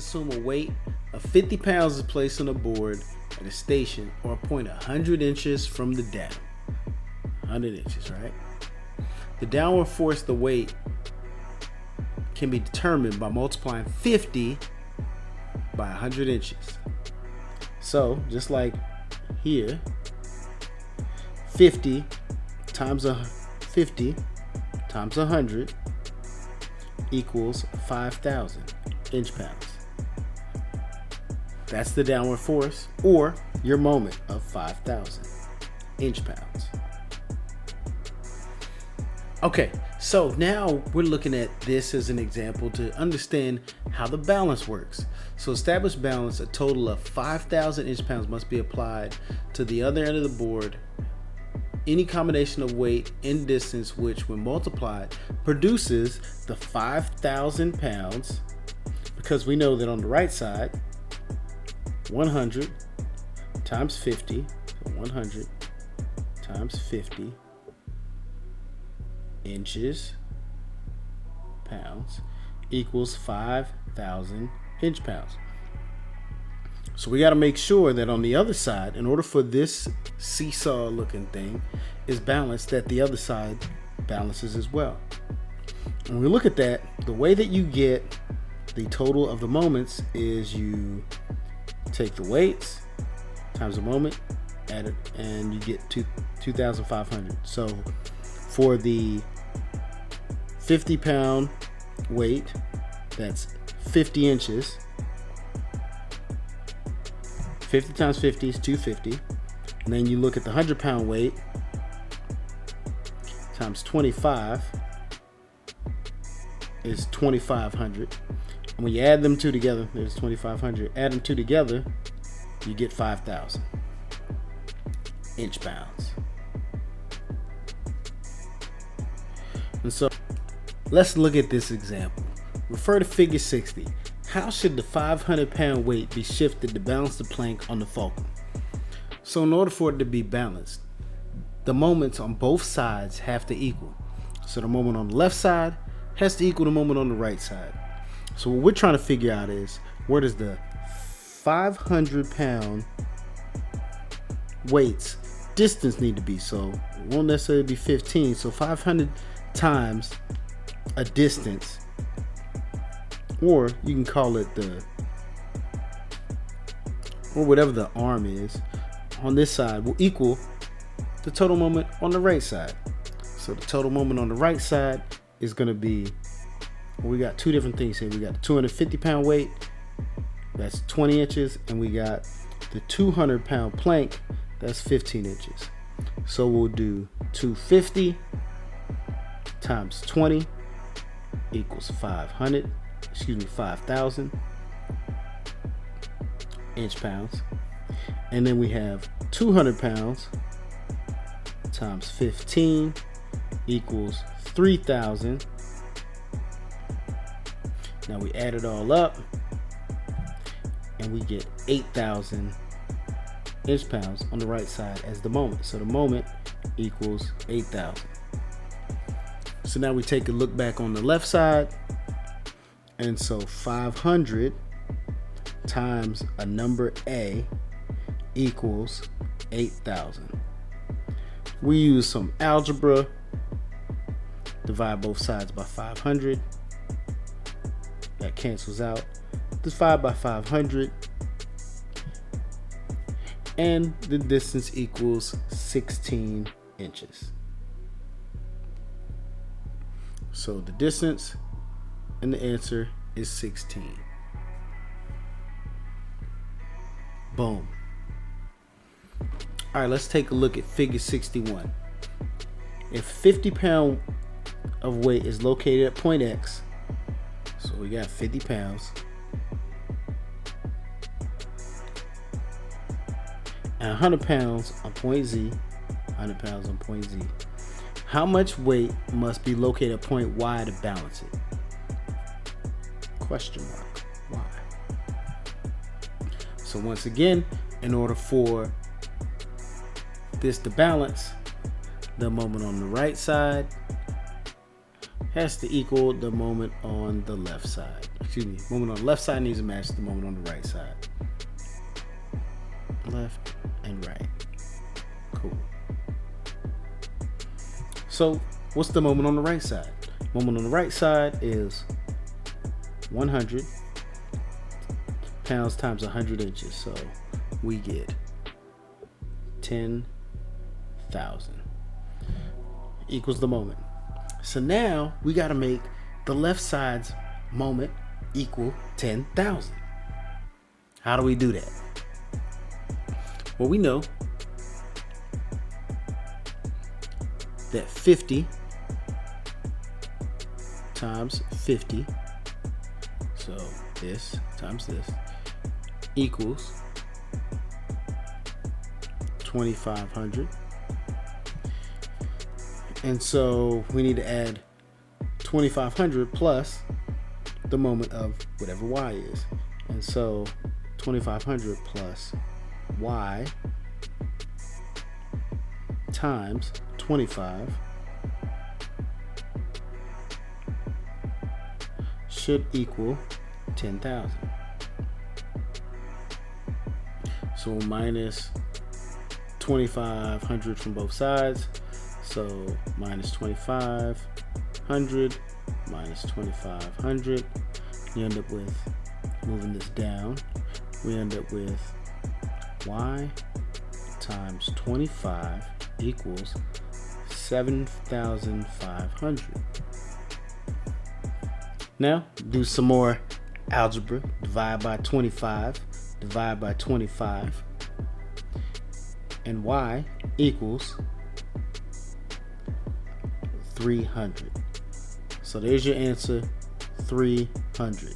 Assume a weight of 50 pounds is placed on a board at a station or a point 100 inches from the down. 100 inches, right? The downward force of the weight can be determined by multiplying 50 by 100 inches. So, just like here, 50 times 100 equals 5,000 inch-pounds. That's the downward force, or your moment of 5,000 inch-pounds. Okay, so now we're looking at this as an example to understand how the balance works. So establish balance, a total of 5,000 inch-pounds must be applied to the other end of the board. Any combination of weight and distance which, when multiplied, produces the 5,000 pounds, because we know that on the right side, 100 times 50, so 100 times 50 inches pounds equals 5,000 inch pounds. So we got to make sure that on the other side, in order for this seesaw looking thing is balanced, that the other side balances as well. When we look at that, the way that you get the total of the moments is you take the weights times the moment, add it, and you get 2,500. So for the 50 pound weight, that's 50 inches. 50 times 50 is 250. And then you look at the 100 pound weight times 25 is 2,500. And when you add them two together, there's 2,500. Add them two together, you get 5,000 inch pounds. And so let's look at this example. Refer to figure 60. How should the 500 pound weight be shifted to balance the plank on the fulcrum? So in order for it to be balanced, the moments on both sides have to equal. So the moment on the left side has to equal the moment on the right side. So what we're trying to figure out is, where does the 500 pound weight's distance need to be? So it won't necessarily be 15. So 500 times a distance, or you can call it or whatever the arm is on this side, will equal the total moment on the right side. So the total moment on the right side is going to be, we got two different things here. We got the 250 pound weight, that's 20 inches, and we got the 200 pound plank, that's 15 inches. So we'll do 250 times 20 equals 5,000 inch pounds. And then we have 200 pounds times 15 equals 3,000. Now we add it all up and we get 8,000 inch pounds on the right side as the moment. So the moment equals 8,000. So now we take a look back on the left side. And so 500 times a number A equals 8,000. We use some algebra. Divide both sides by 500. That cancels out. Divide by 500. And the distance equals 16 inches. So the distance and the answer is 16. Boom. All right, let's take a look at figure 61. If 50 pound of weight is located at point X, so we got 50 pounds, and 100 pounds on point Z, 100 pounds on point Z, how much weight must be located at point Y to balance it? Question mark. Why? So once again, in order for this to balance, the moment on the right side has to equal the moment on the left side. excuse me, moment on the left side needs to match the moment on the right side. Left and right. Cool. So what's the moment on the right side? Moment on the right side is 100 pounds times 100 inches. So we get 10,000 equals the moment. So now we got to make the left side's moment equal 10,000. How do we do that? Well, we know that 50 times 50, so this times this, equals 2,500. And so we need to add 2,500 plus the moment of whatever y is. And so 2,500 plus y times 25 should equal 10,000. So minus 2,500 from both sides. So minus 2,500 minus 2,500. You end up with, moving this down, we end up with y times 25 equals 7,500. Now do some more algebra. Divide by 25, divide by 25, and y equals 300. So there's your answer, 300.